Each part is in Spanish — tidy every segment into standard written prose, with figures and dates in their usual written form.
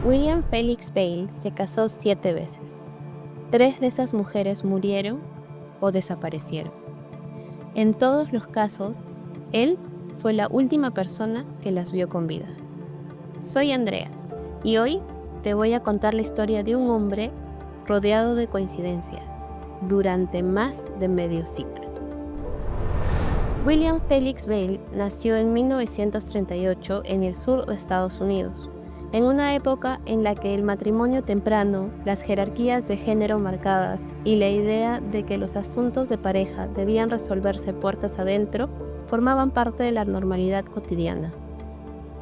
William Felix Bale se casó 7 veces. 3 de esas mujeres murieron o desaparecieron. En todos los casos, él fue la última persona que las vio con vida. Soy Andrea y hoy te voy a contar la historia de un hombre rodeado de coincidencias durante más de medio siglo. William Felix Bale nació en 1938 en el sur de Estados Unidos, en una época en la que el matrimonio temprano, las jerarquías de género marcadas y la idea de que los asuntos de pareja debían resolverse puertas adentro formaban parte de la normalidad cotidiana.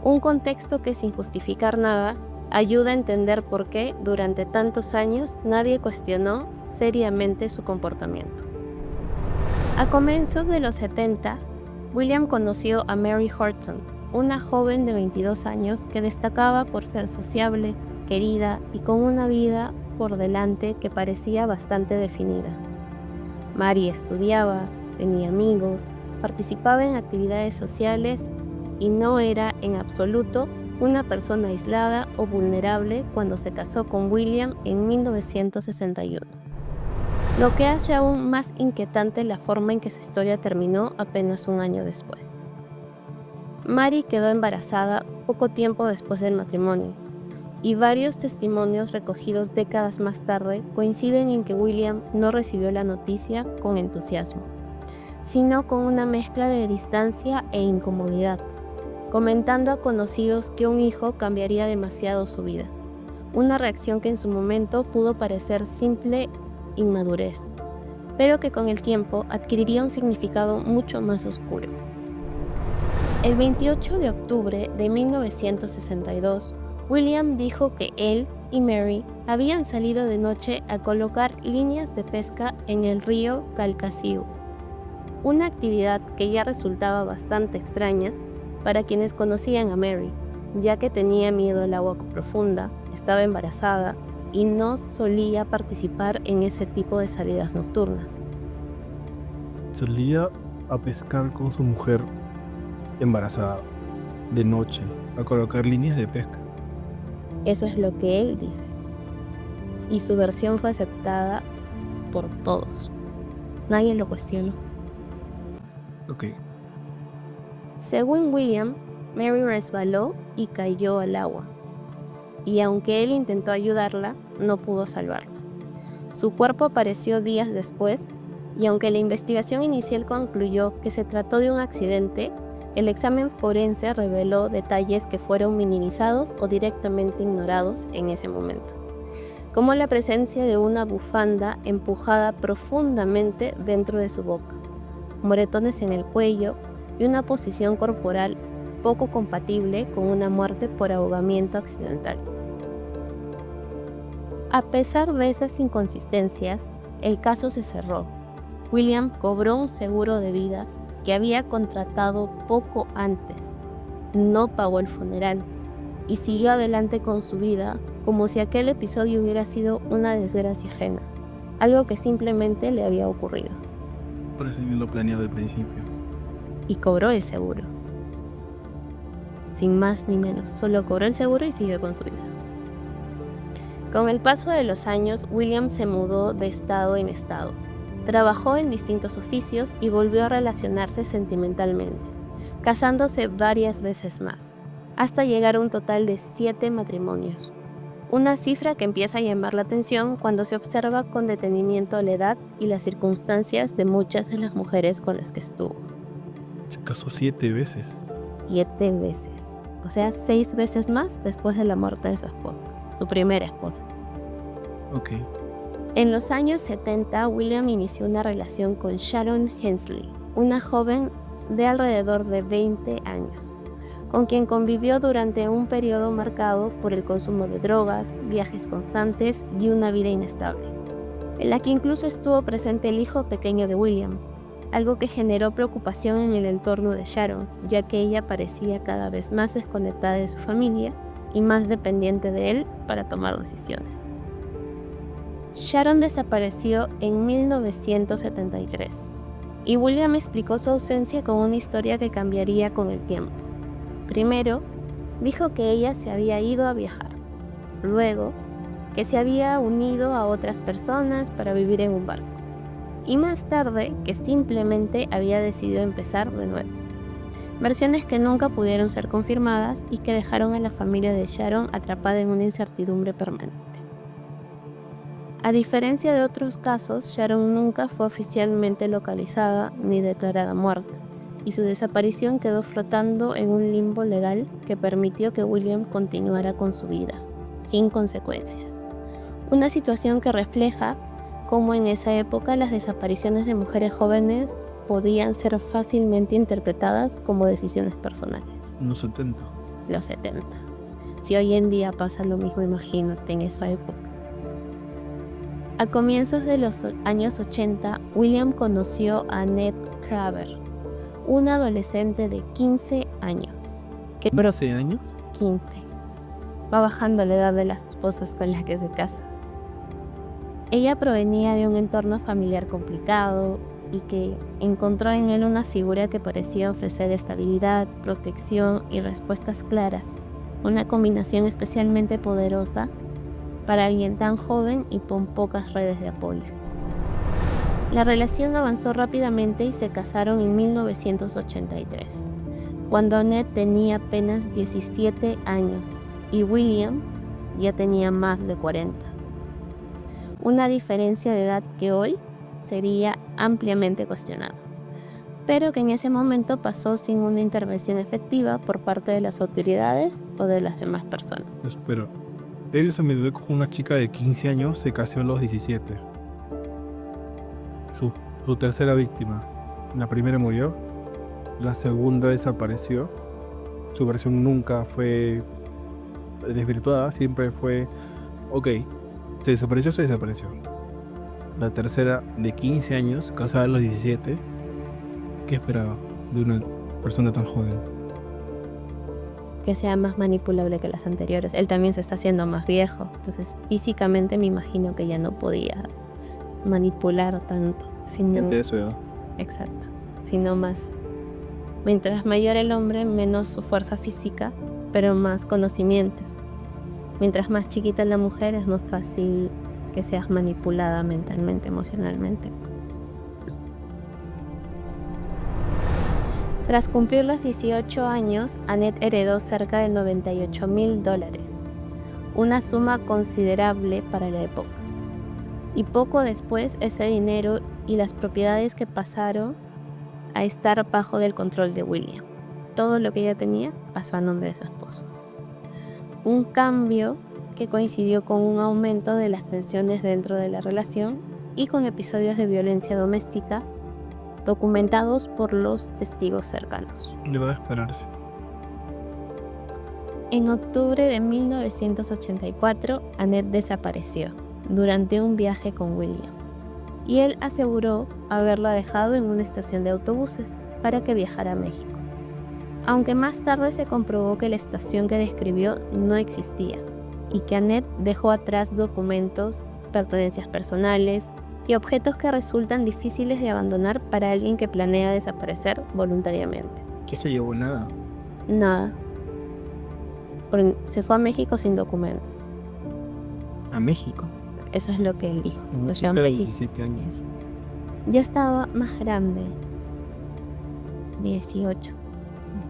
Un contexto que, sin justificar nada, ayuda a entender por qué durante tantos años nadie cuestionó seriamente su comportamiento. A comienzos de los 70, William conoció a Mary Horton, una joven de 22 años que destacaba por ser sociable, querida y con una vida por delante que parecía bastante definida. Mary estudiaba, tenía amigos, participaba en actividades sociales y no era en absoluto una persona aislada o vulnerable cuando se casó con William en 1961. Lo que hace aún más inquietante la forma en que su historia terminó apenas un año después. Mary quedó embarazada poco tiempo después del matrimonio, y varios testimonios recogidos décadas más tarde coinciden en que William no recibió la noticia con entusiasmo, sino con una mezcla de distancia e incomodidad, comentando a conocidos que un hijo cambiaría demasiado su vida, una reacción que en su momento pudo parecer simple inmadurez, pero que con el tiempo adquiriría un significado mucho más oscuro. El 28 de octubre de 1962, William dijo que él y Mary habían salido de noche a colocar líneas de pesca en el río Calcasieu, una actividad que ya resultaba bastante extraña para quienes conocían a Mary, ya que tenía miedo al agua profunda, estaba embarazada y no solía participar en ese tipo de salidas nocturnas. Solía a pescar con su mujer embarazada de noche, a colocar líneas de pesca. Eso es lo que él dice. Y su versión fue aceptada por todos. Nadie lo cuestionó. Ok. Según William, Mary resbaló y cayó al agua. Y aunque él intentó ayudarla, no pudo salvarla. Su cuerpo apareció días después, y aunque la investigación inicial concluyó que se trató de un accidente, el examen forense reveló detalles que fueron minimizados o directamente ignorados en ese momento, como la presencia de una bufanda empujada profundamente dentro de su boca, moretones en el cuello y una posición corporal poco compatible con una muerte por ahogamiento accidental. A pesar de esas inconsistencias, el caso se cerró. William cobró un seguro de vida que había contratado poco antes, no pagó el funeral y siguió adelante con su vida como si aquel episodio hubiera sido una desgracia ajena, algo que simplemente le había ocurrido. Parece bien lo planeado al principio. Y cobró el seguro. Sin más ni menos, solo cobró el seguro y siguió con su vida. Con el paso de los años, William se mudó de estado en estado. Trabajó en distintos oficios y volvió a relacionarse sentimentalmente, casándose varias veces más, hasta llegar a un total de 7 matrimonios. Una cifra que empieza a llamar la atención cuando se observa con detenimiento la edad y las circunstancias de muchas de las mujeres con las que estuvo. Se casó 7 veces. 7 veces, o sea, 6 veces más después de la muerte de su esposa, su primera esposa. Ok. En los años 70, William inició una relación con Sharon Hensley, una joven de alrededor de 20 años, con quien convivió durante un periodo marcado por el consumo de drogas, viajes constantes y una vida inestable, en la que incluso estuvo presente el hijo pequeño de William, algo que generó preocupación en el entorno de Sharon, ya que ella parecía cada vez más desconectada de su familia y más dependiente de él para tomar decisiones. Sharon desapareció en 1973 y William explicó su ausencia con una historia que cambiaría con el tiempo. Primero, dijo que ella se había ido a viajar. luego que se había unido a otras personas para vivir en un barco, y más tarde que simplemente había decidido empezar de nuevo. Versiones que nunca pudieron ser confirmadas y que dejaron a la familia de Sharon atrapada en una incertidumbre permanente. A diferencia de otros casos, Sharon nunca fue oficialmente localizada ni declarada muerta, y su desaparición quedó flotando en un limbo legal que permitió que William continuara con su vida, sin consecuencias. Una situación que refleja cómo en esa época las desapariciones de mujeres jóvenes podían ser fácilmente interpretadas como decisiones personales. Los 70. Los 70. Si hoy en día pasa lo mismo, imagínate en esa época. A comienzos de los años 80, William conoció a Annette Craver, una adolescente de 15 años. ¿12 años? 15. Va bajando la edad de las esposas con las que se casa. Ella provenía de un entorno familiar complicado y que encontró en él una figura que parecía ofrecer estabilidad, protección y respuestas claras, una combinación especialmente poderosa para alguien tan joven y con pocas redes de apoyo. La relación avanzó rápidamente y se casaron en 1983, cuando Annette tenía apenas 17 años y William ya tenía más de 40. Una diferencia de edad que hoy sería ampliamente cuestionada, pero que en ese momento pasó sin una intervención efectiva por parte de las autoridades o de las demás personas. Pero él se metió con una chica de 15 años, se casó a los 17. Su tercera víctima. La primera murió, la segunda desapareció. Su versión nunca fue desvirtuada, siempre fue, ok, se desapareció. La tercera, de 15 años, casada a los 17. ¿Qué esperaba de una persona tan joven? Que sea más manipulable que las anteriores. Él también se está haciendo más viejo, entonces físicamente me imagino que ya no podía manipular tanto. De eso, ¿no? Exacto. Sino más. Mientras mayor el hombre, menos su fuerza física, pero más conocimientos. Mientras más chiquita la mujer, es más fácil que seas manipulada mentalmente, emocionalmente. Tras cumplir los 18 años, Annette heredó cerca de $98,000, una suma considerable para la época. Y poco después, ese dinero y las propiedades que pasaron a estar bajo del control de William. Todo lo que ella tenía pasó a nombre de su esposo. Un cambio que coincidió con un aumento de las tensiones dentro de la relación y con episodios de violencia doméstica documentados por los testigos cercanos. Le va a esperarse. En octubre de 1984, Annette desapareció durante un viaje con William, y él aseguró haberla dejado en una estación de autobuses para que viajara a México, aunque más tarde se comprobó que la estación que describió no existía y que Annette dejó atrás documentos, pertenencias personales y objetos que resultan difíciles de abandonar para alguien que planea desaparecer voluntariamente. ¿Qué se llevó? Nada. Nada. Se fue a México sin documentos. ¿A México? Eso es lo que él dijo. Una chica de 17 años. Ya estaba más grande. 18.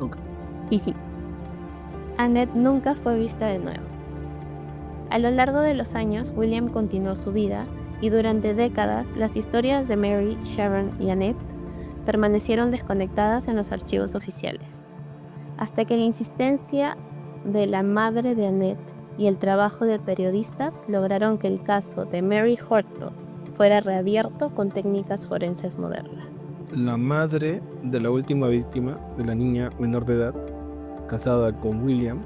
Ok. Annette nunca fue vista de nuevo. A lo largo de los años, William continuó su vida y durante décadas las historias de Mary, Sharon y Annette permanecieron desconectadas en los archivos oficiales, hasta que la insistencia de la madre de Annette y el trabajo de periodistas lograron que el caso de Mary Horton fuera reabierto con técnicas forenses modernas. La madre de la última víctima, de la niña menor de edad, casada con William,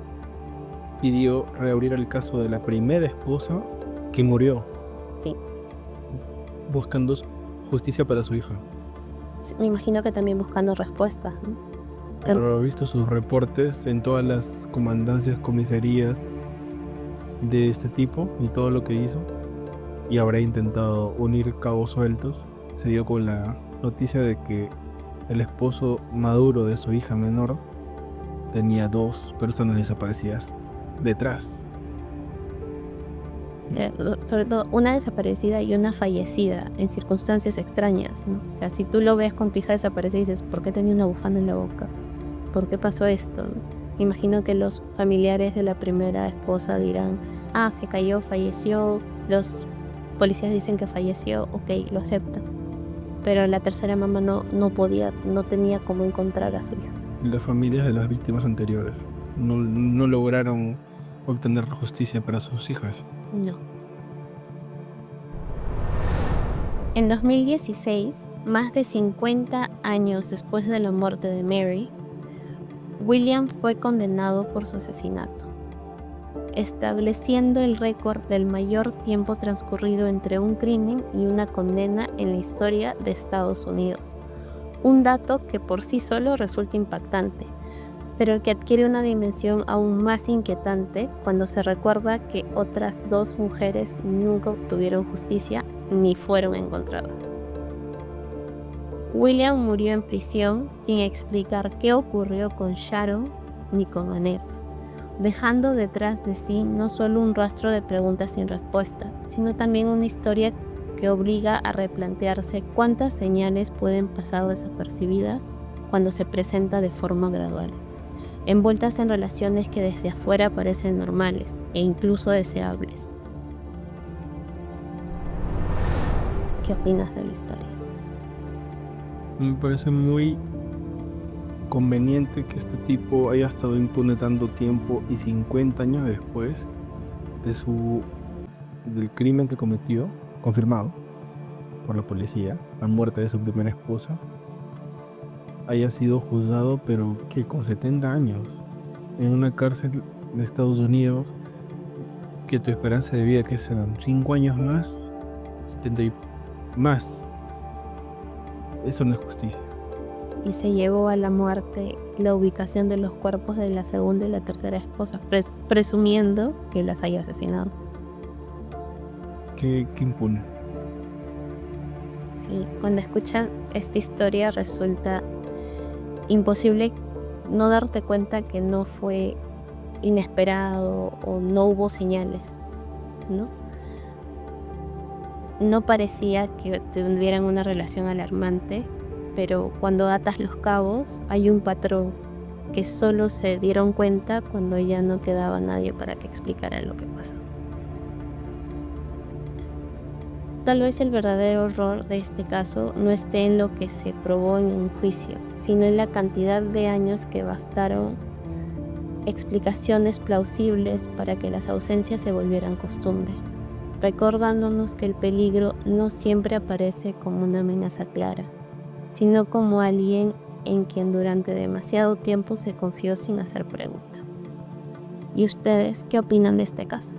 pidió reabrir el caso de la primera esposa que murió. Sí. Buscando justicia para su hija. Sí, me imagino que también buscando respuestas, ¿no? Pero he visto sus reportes en todas las comandancias, comisarías de este tipo y todo lo que hizo, y habrá intentado unir cabos sueltos. Se dio con la noticia de que el esposo maduro de su hija menor tenía 2 personas desaparecidas detrás. sobre todo una desaparecida y una fallecida en circunstancias extrañas, ¿no? O sea, si tú lo ves con tu hija desaparecida y dices, ¿por qué tenía una bufanda en la boca? ¿Por qué pasó esto? ¿No? Imagino que los familiares de la primera esposa dirán, se cayó, falleció, los policías dicen que falleció, ok, lo aceptas. Pero la tercera mamá no podía, no tenía cómo encontrar a su hija. Las familias de las víctimas anteriores no lograron obtener justicia para sus hijas. No. En 2016, más de 50 años después de la muerte de Mary, William fue condenado por su asesinato, estableciendo el récord del mayor tiempo transcurrido entre un crimen y una condena en la historia de Estados Unidos. Un dato que por sí solo resulta impactante, pero que adquiere una dimensión aún más inquietante cuando se recuerda que otras 2 mujeres nunca obtuvieron justicia ni fueron encontradas. William murió en prisión sin explicar qué ocurrió con Sharon ni con Annette, dejando detrás de sí no solo un rastro de preguntas sin respuesta, sino también una historia que obliga a replantearse cuántas señales pueden pasar desapercibidas cuando se presenta de forma gradual, envueltas en relaciones que desde afuera parecen normales e incluso deseables. ¿Qué opinas de la historia? Me parece muy conveniente que este tipo haya estado impune tanto tiempo y 50 años después del crimen que cometió, confirmado por la policía, la muerte de su primera esposa, haya sido juzgado, pero que con 70 años en una cárcel de Estados Unidos, que tu esperanza de vida que serán 5 años más, 70 y más. Eso no es justicia. Y se llevó a la muerte la ubicación de los cuerpos de la segunda y la tercera esposa, presumiendo que las haya asesinado. Qué impune. Sí, cuando escuchas esta historia resulta imposible no darte cuenta que no fue inesperado o no hubo señales, ¿no? No parecía que tuvieran una relación alarmante, pero cuando atas los cabos hay un patrón que solo se dieron cuenta cuando ya no quedaba nadie para que explicara lo que pasó. Tal vez el verdadero horror de este caso no esté en lo que se probó en un juicio, sino en la cantidad de años que bastaron explicaciones plausibles para que las ausencias se volvieran costumbre, recordándonos que el peligro no siempre aparece como una amenaza clara, sino como alguien en quien durante demasiado tiempo se confió sin hacer preguntas. ¿Y ustedes qué opinan de este caso?